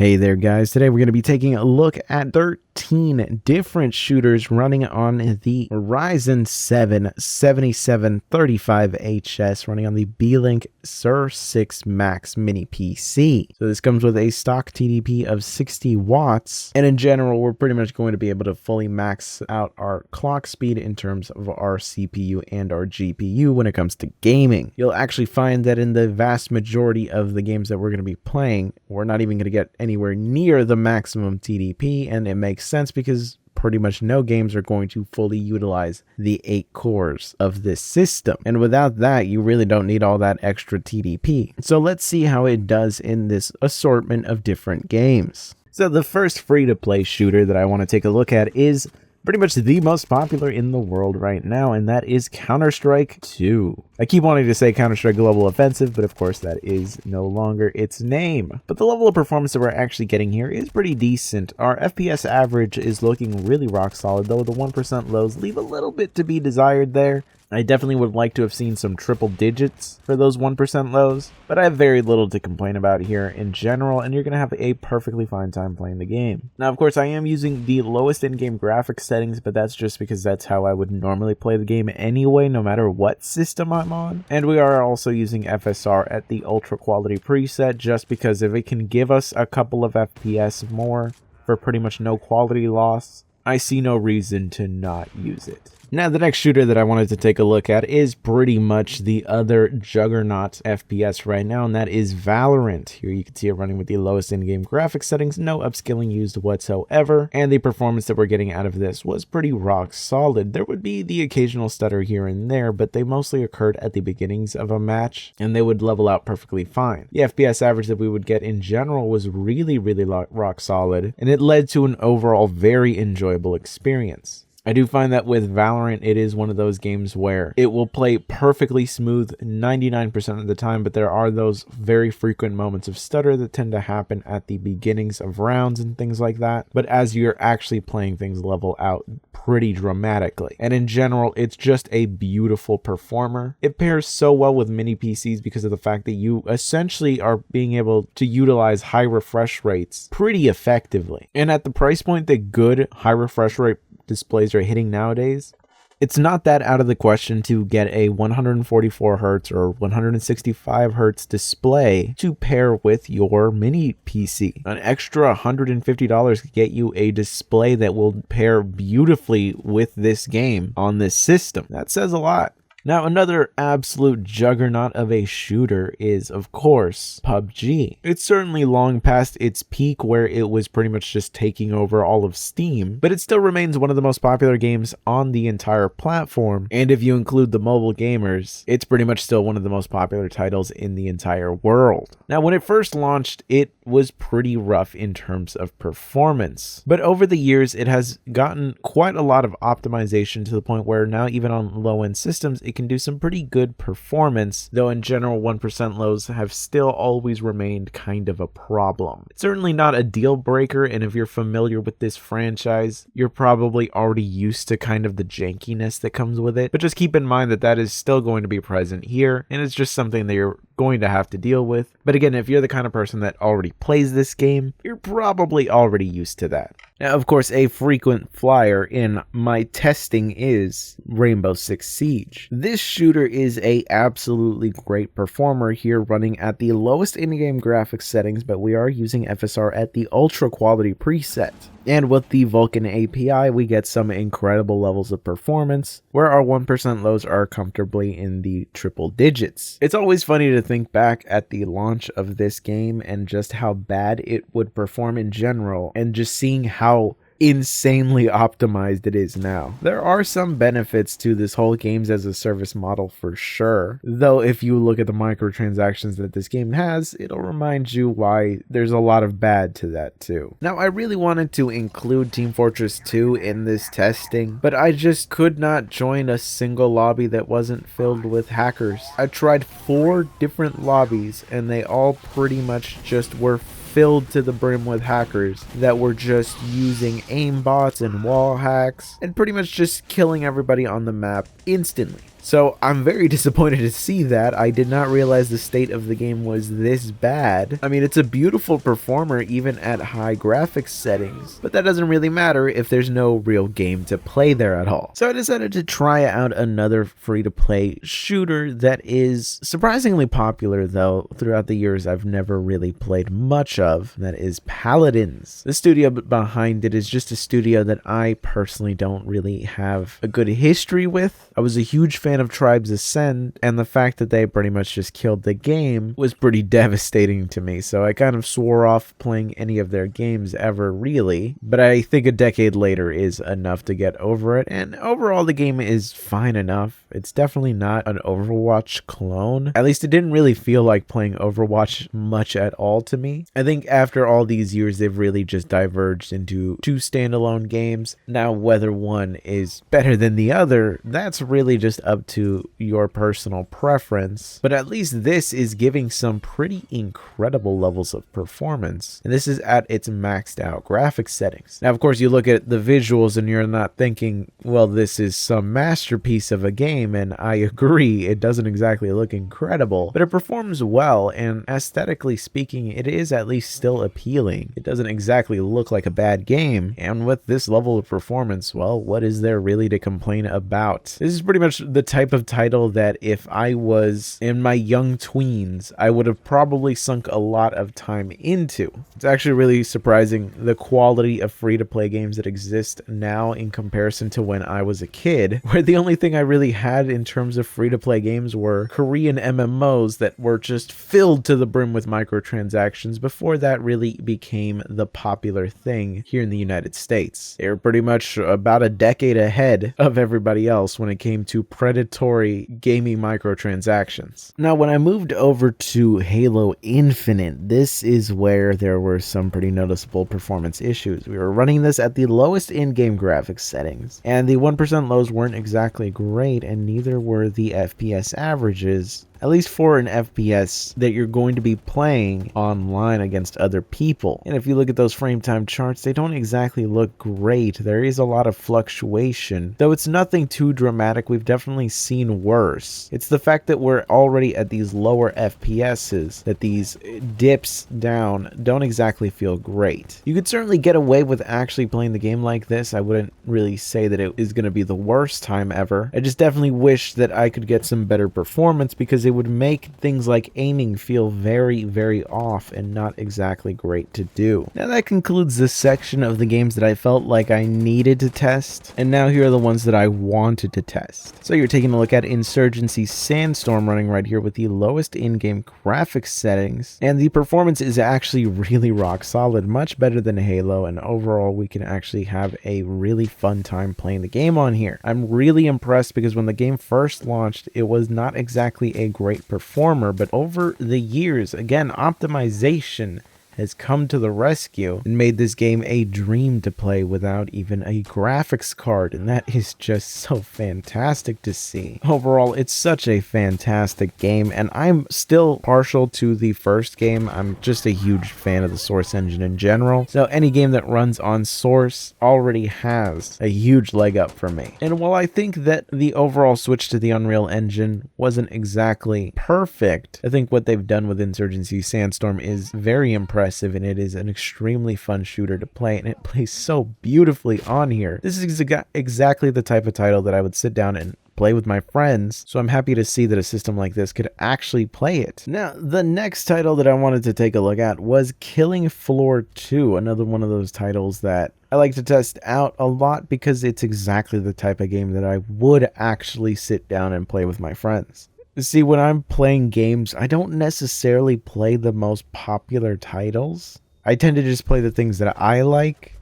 Hey there guys, today we're going to be taking a look at 13 different shooters running on the Ryzen 7 7735HS running on the Beelink SER6 Max mini PC. So this comes with a stock TDP of 60 watts, and in general we're pretty much going to be able to fully max out our clock speed in terms of our CPU and our GPU when it comes to gaming. You'll actually find that in the vast majority of the games that we're going to be playing, we're not even going to get anywhere near the maximum TDP, and it makes sense because pretty much no games are going to fully utilize the 8 cores of this system, and without that you really don't need all that extra TDP. So let's see how it does in this assortment of different games. So the first free-to-play shooter that I want to take a look at is pretty much the most popular in the world right now, and that is Counter-Strike 2. I keep wanting to say Counter-Strike Global Offensive, but of course that is no longer its name. But the level of performance that we're actually getting here is pretty decent. Our FPS average is looking really rock solid, though the 1% lows leave a little bit to be desired there. I definitely would like to have seen some triple digits for those 1% lows, but I have very little to complain about here in general, and you're going to have a perfectly fine time playing the game. Now, of course, I am using the lowest in-game graphics settings, but that's just because that's how I would normally play the game anyway, no matter what system I'm on. And we are also using FSR at the ultra quality preset, just because if it can give us a couple of FPS more for pretty much no quality loss, I see no reason to not use it. Now, the next shooter that I wanted to take a look at is pretty much the other juggernaut FPS right now, and that is Valorant. Here you can see it running with the lowest in-game graphics settings, no upscaling used whatsoever, and the performance that we're getting out of this was pretty rock solid. There would be the occasional stutter here and there, but they mostly occurred at the beginnings of a match, and they would level out perfectly fine. The FPS average that we would get in general was really rock solid, and it led to an overall very enjoyable experience. I do find that with Valorant, it is one of those games where it will play perfectly smooth 99% of the time, but there are those very frequent moments of stutter that tend to happen at the beginnings of rounds and things like that. But as you're actually playing, things level out pretty dramatically. And in general, it's just a beautiful performer. It pairs so well with mini PCs because of the fact that you essentially are being able to utilize high refresh rates pretty effectively. And at the price point that good high refresh rate displays are hitting nowadays, it's not that out of the question to get a 144 Hz or 165 Hz display to pair with your mini PC. An extra $150 could get you a display that will pair beautifully with this game on this system. That says a lot. Now, another absolute juggernaut of a shooter is, of course, PUBG. It's certainly long past its peak where it was pretty much just taking over all of Steam, but it still remains one of the most popular games on the entire platform, and if you include the mobile gamers, it's pretty much still one of the most popular titles in the entire world. Now, when it first launched, it was pretty rough in terms of performance, but over the years, it has gotten quite a lot of optimization to the point where now even on low-end systems, it can do some pretty good performance, though in general 1% lows have still always remained kind of a problem. It's certainly not a deal breaker, and if you're familiar with this franchise, you're probably already used to kind of the jankiness that comes with it, but just keep in mind that that is still going to be present here, and it's just something that you're going to have to deal with. But again, if you're the kind of person that already plays this game, you're probably already used to that. Now, of course, a frequent flyer in my testing is Rainbow Six Siege. This shooter is a absolutely great performer here, running at the lowest in-game graphics settings, but we are using FSR at the ultra quality preset. And with the Vulkan API, we get some incredible levels of performance, where our 1% lows are comfortably in the triple digits. It's always funny to think back at the launch of this game and just how bad it would perform in general, and just seeing how insanely optimized it is now. There are some benefits to this whole games as a service model for sure, though if you look at the microtransactions that this game has, it'll remind you why there's a lot of bad to that too. Now, I really wanted to include Team Fortress 2 in this testing, but I just could not join a single lobby that wasn't filled with hackers. I tried 4 different lobbies and they all pretty much just were filled to the brim with hackers that were just using aimbots and wall hacks and pretty much just killing everybody on the map instantly. So I'm very disappointed to see that. I did not realize the state of the game was this bad. I mean, it's a beautiful performer even at high graphics settings, but that doesn't really matter if there's no real game to play there at all. So I decided to try out another free-to-play shooter that is surprisingly popular, though throughout the years I've never really played much of. That is Paladins. The studio behind it is just a studio that I personally don't really have a good history with. I was a huge fan of Tribes Ascend, and the fact that they pretty much just killed the game was pretty devastating to me, so I kind of swore off playing any of their games ever, really. But I think a decade later is enough to get over it, and overall the game is fine enough. It's definitely not an Overwatch clone. At least it didn't really feel like playing Overwatch much at all to me. I think after all these years, they've really just diverged into two standalone games. Now, whether one is better than the other, that's really just up to your personal preference. But at least this is giving some pretty incredible levels of performance. And this is at its maxed out graphics settings. Now, of course, you look at the visuals and you're not thinking, well, this is some masterpiece of a game. And I agree, it doesn't exactly look incredible, but it performs well, and aesthetically speaking, it is at least still appealing. It doesn't exactly look like a bad game, and with this level of performance, well, what is there really to complain about? This is pretty much the type of title that if I was in my young tweens, I would have probably sunk a lot of time into. It's actually really surprising the quality of free-to-play games that exist now in comparison to when I was a kid, where the only thing I really had in terms of free-to-play games were Korean MMOs that were just filled to the brim with microtransactions before that really became the popular thing here in the United States. They were pretty much about a decade ahead of everybody else when it came to predatory gaming microtransactions. Now, when I moved over to Halo Infinite, this is where there were some pretty noticeable performance issues. We were running this at the lowest in-game graphics settings, and the 1% lows weren't exactly great, and neither were the FPS averages, at least for an FPS that you're going to be playing online against other people. And if you look at those frame time charts, they don't exactly look great. There is a lot of fluctuation, though it's nothing too dramatic. We've definitely seen worse. It's the fact that we're already at these lower FPSs that these dips down don't exactly feel great. You could certainly get away with actually playing the game like this. I wouldn't really say that it is going to be the worst time ever. I just definitely wish that I could get some better performance, because it would make things like aiming feel very, very off and not exactly great to do. Now that concludes this section of the games that I felt like I needed to test, and now here are the ones that I wanted to test. So you're taking a look at Insurgency Sandstorm running right here with the lowest in-game graphics settings, and the performance is actually really rock solid, much better than Halo, and overall we can actually have a really fun time playing the game on here. I'm really impressed because when the game first launched, it was not exactly a great performer, but over the years, again, optimization has come to the rescue and made this game a dream to play without even a graphics card, and that is just so fantastic to see. Overall, it's such a fantastic game, and I'm still partial to the first game. I'm just a huge fan of the Source engine in general, so any game that runs on Source already has a huge leg up for me. And while I think that the overall switch to the Unreal Engine wasn't exactly perfect, I think what they've done with Insurgency Sandstorm is very impressive, and it is an extremely fun shooter to play, and it plays so beautifully on here. This is exactly the type of title that I would sit down and play with my friends, so I'm happy to see that a system like this could actually play it. Now, the next title that I wanted to take a look at was Killing Floor 2, another one of those titles that I like to test out a lot because it's exactly the type of game that I would actually sit down and play with my friends. See, when I'm playing games, I don't necessarily play the most popular titles. I tend to just play the things that I like.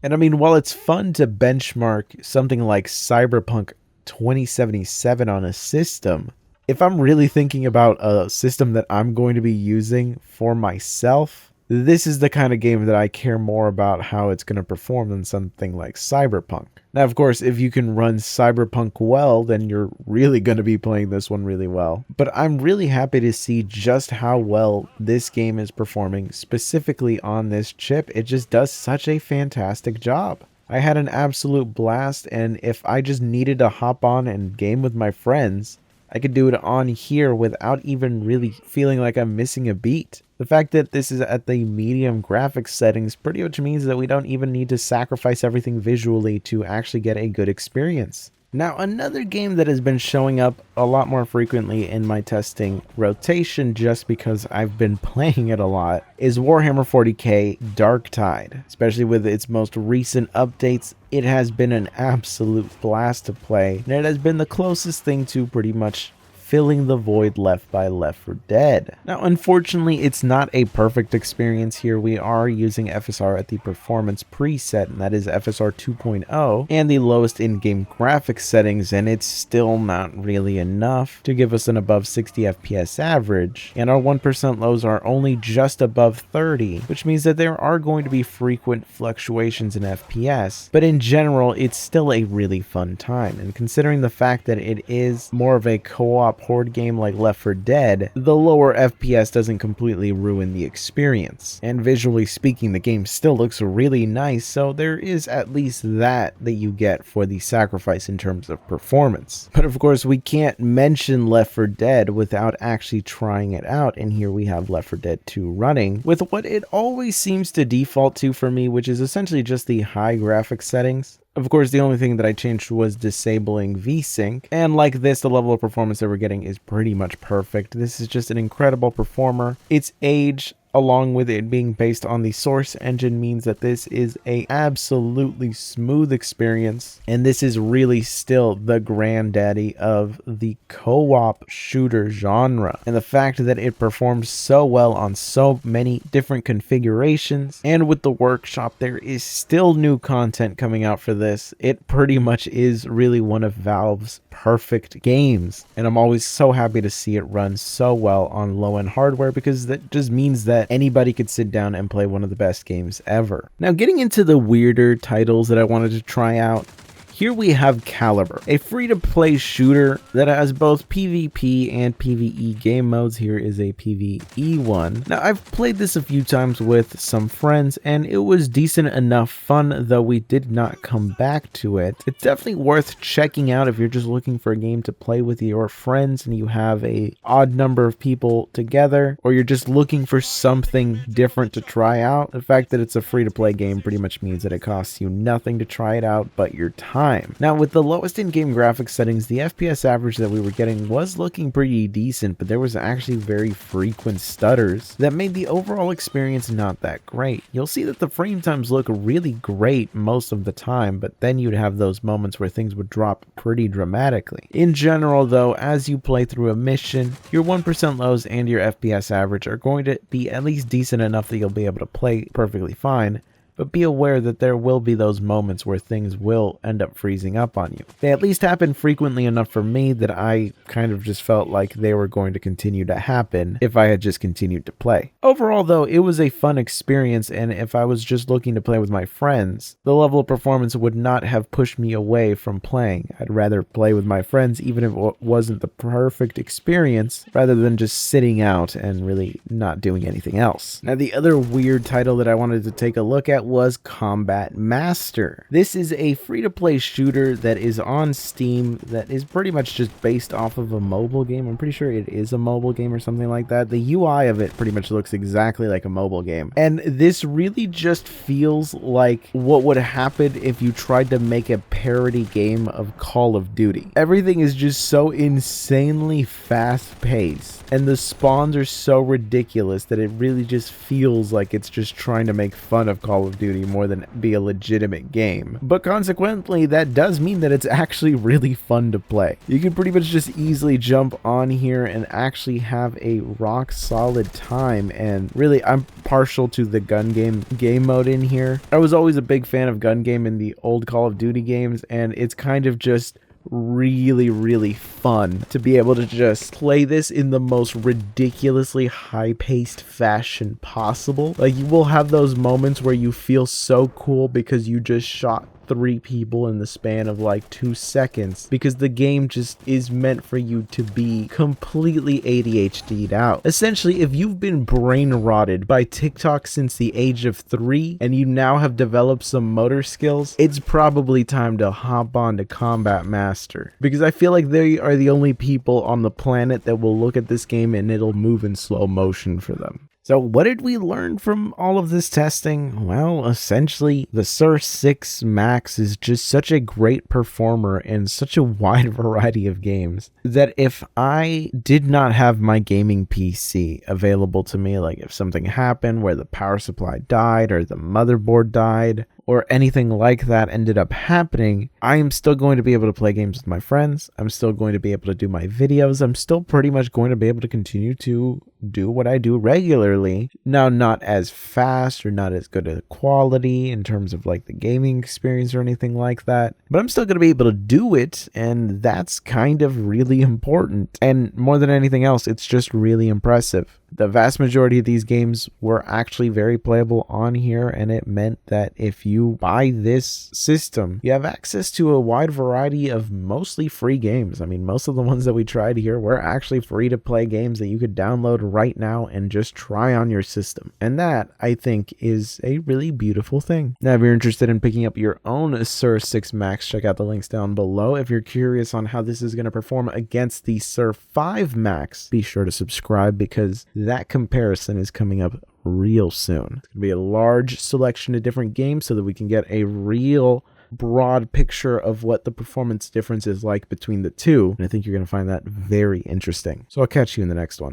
And I mean, while it's fun to benchmark something like Cyberpunk 2077 on a system, if I'm really thinking about a system that I'm going to be using for myself, this is the kind of game that I care more about how it's going to perform than something like Cyberpunk. Now, of course, if you can run Cyberpunk well, then you're really going to be playing this one really well. But I'm really happy to see just how well this game is performing, specifically on this chip. It just does such a fantastic job. I had an absolute blast, and if I just needed to hop on and game with my friends, I could do it on here without even really feeling like I'm missing a beat. The fact that this is at the medium graphics settings pretty much means that we don't even need to sacrifice everything visually to actually get a good experience. Now, another game that has been showing up a lot more frequently in my testing rotation just because I've been playing it a lot is Warhammer 40k Darktide. Especially with its most recent updates, it has been an absolute blast to play, and it has been the closest thing to pretty much filling the void left by Left 4 Dead. Now, unfortunately, it's not a perfect experience here. We are using FSR at the performance preset, and that is FSR 2.0, and the lowest in-game graphics settings, and it's still not really enough to give us an above 60 FPS average, and our 1% lows are only just above 30, which means that there are going to be frequent fluctuations in FPS, but in general, it's still a really fun time, and considering the fact that it is more of a co-op horde game like Left 4 Dead, the lower FPS doesn't completely ruin the experience. And visually speaking, the game still looks really nice, so there is at least that you get for the sacrifice in terms of performance. But of course, we can't mention Left 4 Dead without actually trying it out, and here we have Left 4 Dead 2 running with what it always seems to default to for me, which is essentially just the high graphics settings. Of course, the only thing that I changed was disabling VSync, and like this, the level of performance that we're getting is pretty much perfect. This is just an incredible performer. Its age, along with it being based on the source engine, means that this is a absolutely smooth experience, and this is really still the granddaddy of the co-op shooter genre. And the fact that it performs so well on so many different configurations, and with the workshop there is still new content coming out for this, it pretty much is really one of Valve's perfect games, and I'm always so happy to see it run so well on low-end hardware, because that just means that anybody could sit down and play one of the best games ever. Now, getting into the weirder titles that I wanted to try out, here we have Caliber, a free-to-play shooter that has both PvP and PvE game modes. Here is a PvE one. Now, I've played this a few times with some friends, and it was decent enough fun, though we did not come back to it. It's definitely worth checking out if you're just looking for a game to play with your friends and you have a odd number of people together, or you're just looking for something different to try out. The fact that it's a free-to-play game pretty much means that it costs you nothing to try it out but your time. Now, with the lowest in-game graphics settings, the FPS average that we were getting was looking pretty decent, but there was actually very frequent stutters that made the overall experience not that great. You'll see that the frame times look really great most of the time, but then you'd have those moments where things would drop pretty dramatically. In general, though, as you play through a mission, your 1% lows and your FPS average are going to be at least decent enough that you'll be able to play perfectly fine. But be aware that there will be those moments where things will end up freezing up on you. They at least happen frequently enough for me that I kind of just felt like they were going to continue to happen if I had just continued to play. Overall, though, it was a fun experience, and if I was just looking to play with my friends, the level of performance would not have pushed me away from playing. I'd rather play with my friends even if it wasn't the perfect experience, rather than just sitting out and really not doing anything else. Now, the other weird title that I wanted to take a look at was Combat Master. This is a free-to-play shooter that is on Steam that is pretty much just based off of a mobile game. I'm pretty sure it is a mobile game or something like that. The UI of it pretty much looks exactly like a mobile game. And this really just feels like what would happen if you tried to make a parody game of Call of Duty. Everything is just so insanely fast-paced, and the spawns are so ridiculous that it really just feels like it's just trying to make fun of Call of Duty more than be a legitimate game. But consequently, that does mean that it's actually really fun to play. You can pretty much just easily jump on here and actually have a rock solid time, and really I'm partial to the gun game mode in here. I was always a big fan of gun game in the old Call of Duty games, and it's kind of just really fun to be able to just play this in the most ridiculously high-paced fashion possible. Like, you will have those moments where you feel so cool because you just shot 3 people in the span of like 2 seconds, because the game just is meant for you to be completely ADHD'd out. Essentially, if you've been brain rotted by TikTok since the age of 3 and you now have developed some motor skills, it's probably time to hop on to Combat Master, because I feel like they are the only people on the planet that will look at this game and it'll move in slow motion for them. So what did we learn from all of this testing? Well, essentially, the SER6 Max is just such a great performer in such a wide variety of games that if I did not have my gaming PC available to me, like if something happened where the power supply died or the motherboard died, or anything like that ended up happening, I am still going to be able to play games with my friends. I'm still going to be able to do my videos. I'm still pretty much going to be able to continue to do what I do regularly. Now, not as fast or not as good a quality in terms of like the gaming experience or anything like that, but I'm still going to be able to do it, and that's kind of really important. And more than anything else, it's just really impressive. The vast majority of these games were actually very playable on here, and it meant that if you buy this system, you have access to a wide variety of mostly free games. I mean, most of the ones that we tried here were actually free to play games that you could download right now and just try on your system. And that, I think, is a really beautiful thing. Now, if you're interested in picking up your own SER6 Max, check out the links down below. If you're curious on how this is going to perform against the SER5 Max, be sure to subscribe, because that comparison is coming up real soon. It's going to be a large selection of different games so that we can get a real broad picture of what the performance difference is like between the two. And I think you're going to find that very interesting. So I'll catch you in the next one.